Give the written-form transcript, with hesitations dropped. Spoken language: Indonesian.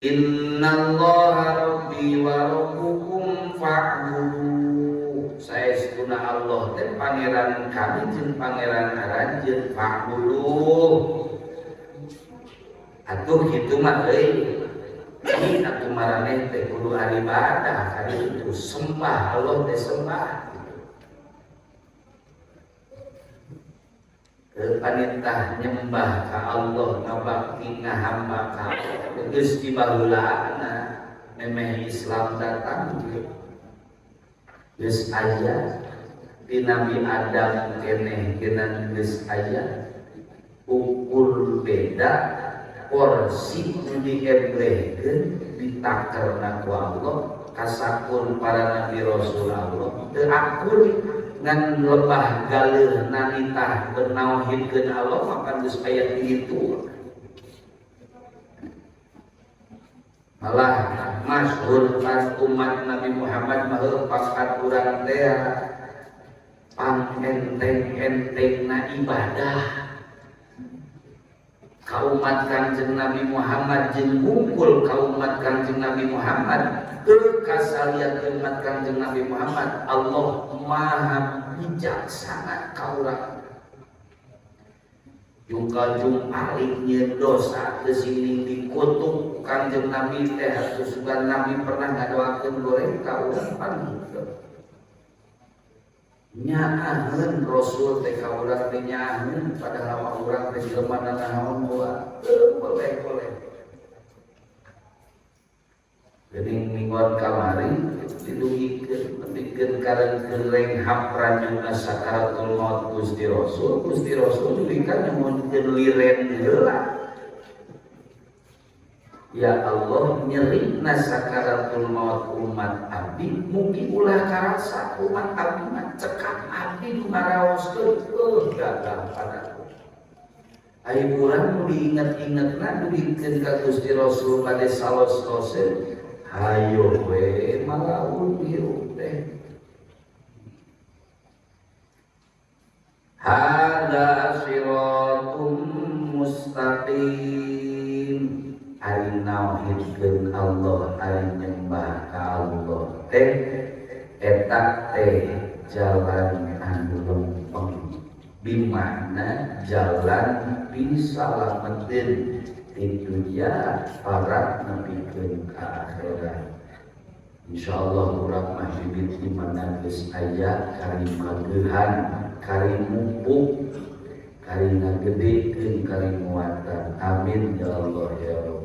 Innallaha rabbi wa rabbukum fa'budu. Saestuna Allah teh pangeran kami jeung pangeran aranjeun fa'budu. Atuh kitu mah euy. Ini atuh maraneh teh kudu ibadah kali itu sembah Allah teh sembah. Panitah nyembah ka Allah ngabakti ngahamba ka Allah geus dibaheulaana memeh Islam datang geus aya di Nabi Adam keneh geuna geus aya ukur beda porsi nu diebrehkeun ditakerna ku Allah kasapun para nabi rasul Allah teu akur ngan lebah galeuh nanitah bernauhidkeun Allah maka geus aya kitu. Malah masyhur pas umat Nabi Muhammad mah pakat urang teh pangenteng-entengna ibadah. Ka umat Kanjeng Nabi Muhammad jeung ngumpul ka umat Kanjeng Nabi Muhammad teu kasalian umat Kanjeng Nabi Muhammad Allah Maha bijaksana ka urang. Juga jumpaling nyeun dosa teu sini dikutuk Kanjeng Nabi teh atuh sugan Nabi pernah ngadoakeun goreng ka urang panggih. Nyaaheun Rasul teh ka urang teh nyaaheun padahal urang teh jelema naon buat boleh. Jadi mingguan kamari didugikeun nepikeun kareng hapranjuna sakaratul maut Gusti Rasul diberikan nyumunkeun liren heula. Ya Allah nyerina sakaratul maut umat abdi mugi ulah karasa umat abdi mah cekap abdi nu ngaraoskeun gagal padaku. Ai urang nu diinget-ingetna dibikeun ka Gusti Rasul bade salos-loseun hayo we malaun hirup teh. Hada siratum mustaqim. Ari nauhidkeun Allah, ari nyembah ka Allah teh eta teh jalan anu lempeng. Bimana jalan disalametin itu ya parat nepikeun ka akhirat. Insyaallah urang mah bibit dimana geus aya kari mageuhan, kari mumpuk, kari ngagedekeun, kari nguatan. Amin ya Allah ya Rabb.